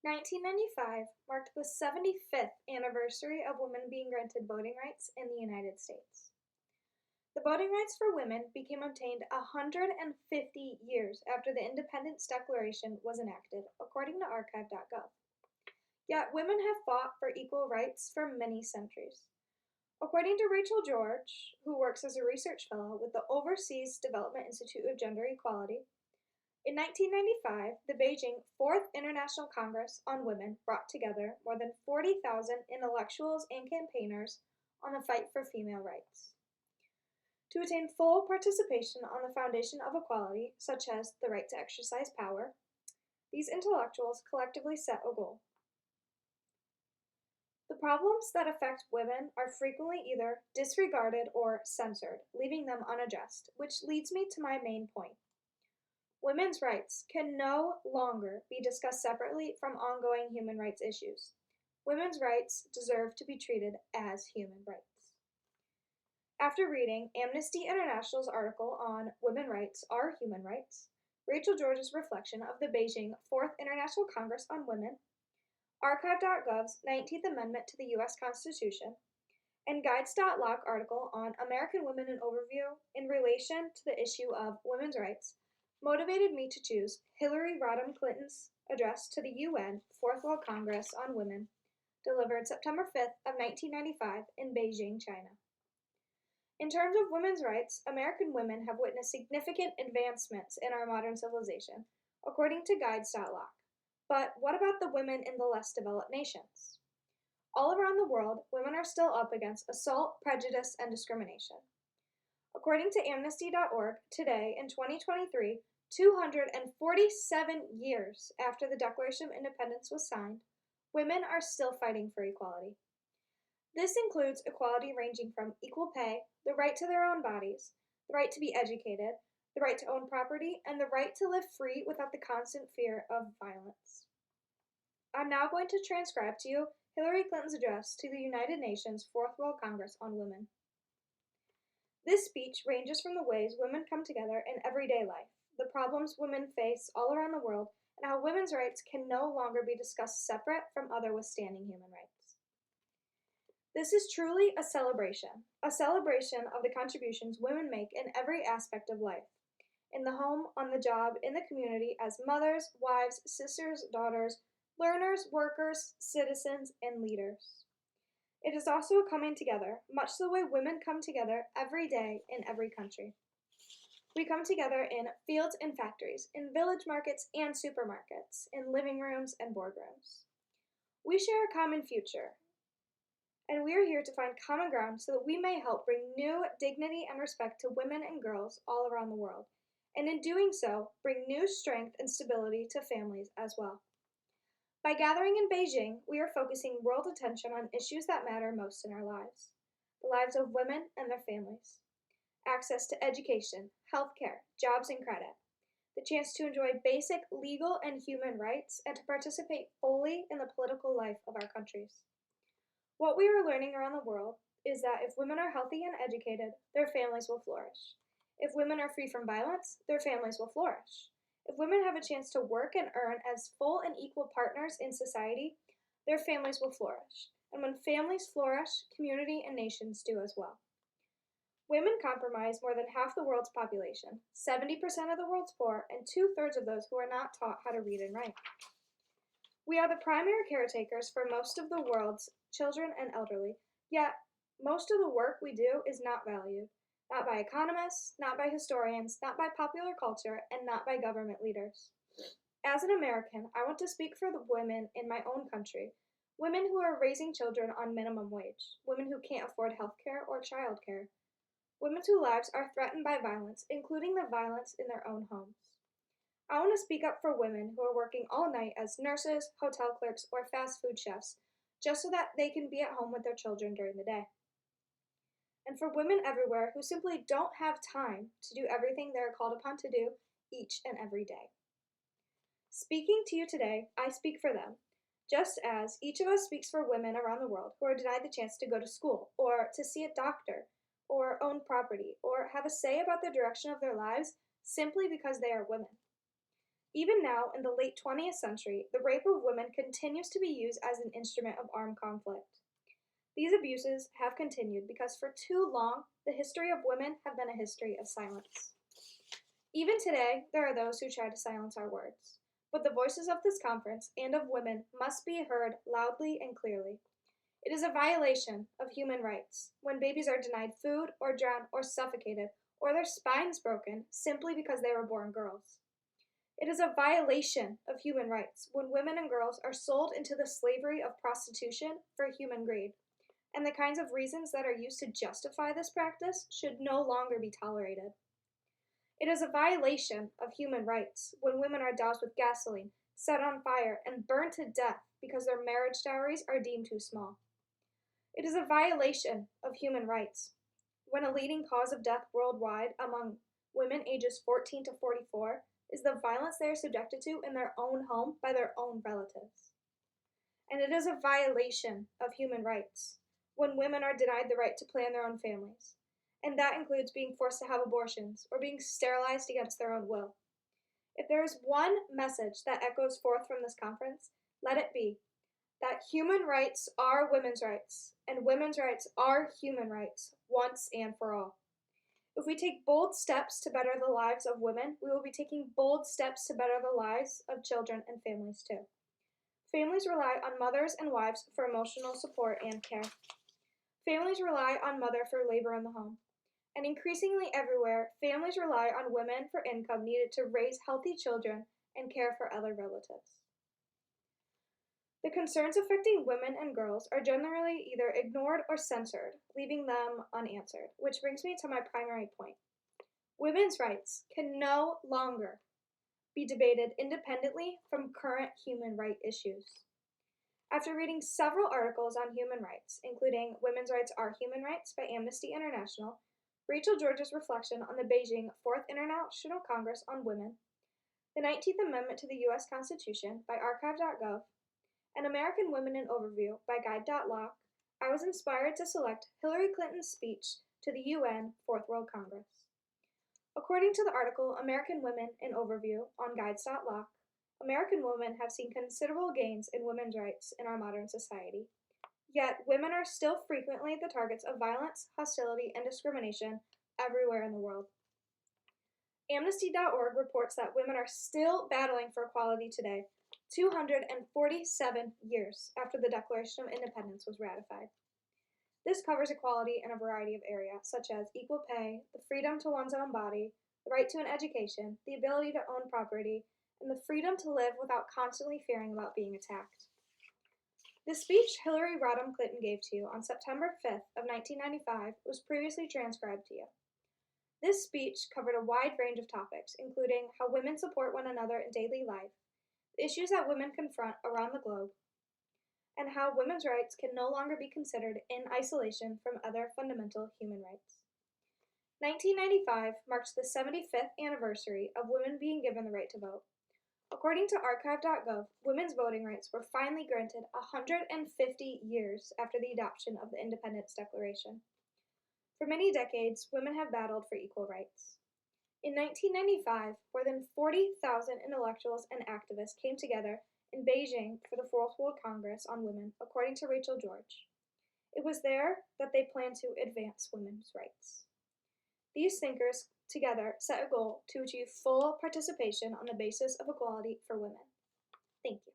1995 marked the 75th anniversary of women being granted voting rights in the United States. The voting rights for women became obtained 150 years after the Independence Declaration was enacted, according to archive.gov. Yet women have fought for equal rights for many centuries. According to Rachel George, who works as a research fellow with the Overseas Development Institute of Gender Equality, in 1995, the Beijing Fourth International Congress on Women brought together more than 40,000 intellectuals and campaigners on the fight for female rights. To attain full participation on the foundation of equality, such as the right to exercise power, these intellectuals collectively set a goal. The problems that affect women are frequently either disregarded or censored, leaving them unaddressed, which leads me to my main point. Women's rights can no longer be discussed separately from ongoing human rights issues. Women's rights deserve to be treated as human rights. After reading Amnesty International's article on Women's Rights Are Human Rights, Rachel George's reflection of the Beijing Fourth International Congress on Women, archive.gov's 19th Amendment to the U.S. Constitution, and Guides.loc article on American Women in Overview in relation to the issue of women's rights, motivated me to choose Hillary Rodham Clinton's address to the UN Fourth World Congress on Women, delivered September 5th of 1995 in Beijing, China. In terms of women's rights, American women have witnessed significant advancements in our modern civilization, according to Guides.loc. But what about the women in the less developed nations? All around the world, women are still up against assault, prejudice, and discrimination. According to Amnesty.org, today, in 2023, 247 years after the Declaration of Independence was signed, women are still fighting for equality. This includes equality ranging from equal pay, the right to their own bodies, the right to be educated, the right to own property, and the right to live free without the constant fear of violence. I'm now going to transcribe to you Hillary Clinton's address to the United Nations Fourth World Congress on Women. This speech ranges from the ways women come together in everyday life, the problems women face all around the world, and how women's rights can no longer be discussed separate from other withstanding human rights. This is truly a celebration of the contributions women make in every aspect of life, in the home, on the job, in the community, as mothers, wives, sisters, daughters, learners, workers, citizens, and leaders. It is also a coming together, much the way women come together every day in every country. We come together in fields and factories, in village markets and supermarkets, in living rooms and boardrooms. We share a common future, and we are here to find common ground so that we may help bring new dignity and respect to women and girls all around the world, and in doing so, bring new strength and stability to families as well. By gathering in Beijing, we are focusing world attention on issues that matter most in our lives, the lives of women and their families. Access to education, healthcare, jobs and credit, the chance to enjoy basic legal and human rights, and to participate fully in the political life of our countries. What we are learning around the world is that if women are healthy and educated, their families will flourish. If women are free from violence, their families will flourish. If women have a chance to work and earn as full and equal partners in society, their families will flourish. And when families flourish, community and nations do as well. Women comprise more than half the world's population, 70% of the world's poor, and 2/3 of those who are not taught how to read and write. We are the primary caretakers for most of the world's children and elderly, yet most of the work we do is not valued, not by economists, not by historians, not by popular culture, and not by government leaders. As an American, I want to speak for the women in my own country, women who are raising children on minimum wage, women who can't afford health care or child care, women whose lives are threatened by violence, including the violence in their own homes. I want to speak up for women who are working all night as nurses, hotel clerks, or fast food chefs, just so that they can be at home with their children during the day. And for women everywhere who simply don't have time to do everything they are called upon to do each and every day. Speaking to you today, I speak for them, just as each of us speaks for women around the world who are denied the chance to go to school, or to see a doctor, or own property, or have a say about the direction of their lives simply because they are women. Even now, in the late 20th century, the rape of women continues to be used as an instrument of armed conflict. These abuses have continued because for too long, the history of women have been a history of silence. Even today, there are those who try to silence our words, but the voices of this conference and of women must be heard loudly and clearly. It is a violation of human rights when babies are denied food or drowned or suffocated or their spines broken simply because they were born girls. It is a violation of human rights when women and girls are sold into the slavery of prostitution for human greed, and the kinds of reasons that are used to justify this practice should no longer be tolerated. It is a violation of human rights when women are doused with gasoline, set on fire, and burned to death because their marriage dowries are deemed too small. It is a violation of human rights when a leading cause of death worldwide among women ages 14 to 44 is the violence they are subjected to in their own home by their own relatives. And it is a violation of human rights when women are denied the right to plan their own families, and that includes being forced to have abortions or being sterilized against their own will. If there is one message that echoes forth from this conference, let it be that human rights are women's rights, and women's rights are human rights, once and for all. If we take bold steps to better the lives of women, we will be taking bold steps to better the lives of children and families too. Families rely on mothers and wives for emotional support and care. Families rely on mother for labor in the home. And increasingly everywhere, families rely on women for income needed to raise healthy children and care for other relatives. The concerns affecting women and girls are generally either ignored or censored, leaving them unanswered, which brings me to my primary point. Women's rights can no longer be debated independently from current human rights issues. After reading several articles on human rights, including Women's Rights Are Human Rights by Amnesty International, Rachel George's reflection on the Beijing 4th International Congress on Women, the 19th Amendment to the U.S. Constitution by archive.gov, and American Women in Overview by Guide.law, I was inspired to select Hillary Clinton's speech to the UN Fourth World Congress. According to the article American Women in Overview on Guides.law, American women have seen considerable gains in women's rights in our modern society. Yet, women are still frequently the targets of violence, hostility, and discrimination everywhere in the world. Amnesty.org reports that women are still battling for equality today, 247 years after the Declaration of Independence was ratified. This covers equality in a variety of areas, such as equal pay, the freedom to one's own body, the right to an education, the ability to own property, and the freedom to live without constantly fearing about being attacked. The speech Hillary Rodham Clinton gave to you on September 5th of 1995 was previously transcribed to you. This speech covered a wide range of topics, including how women support one another in daily life, the issues that women confront around the globe, and how women's rights can no longer be considered in isolation from other fundamental human rights. 1995 marks the 75th anniversary of women being given the right to vote. According to archive.gov, women's voting rights were finally granted 150 years after the adoption of the Independence Declaration. For many decades, women have battled for equal rights. In 1995, more than 40,000 intellectuals and activists came together in Beijing for the Fourth World Congress on Women, according to Rachel George. It was there that they planned to advance women's rights. These thinkers together set a goal to achieve full participation on the basis of equality for women. Thank you.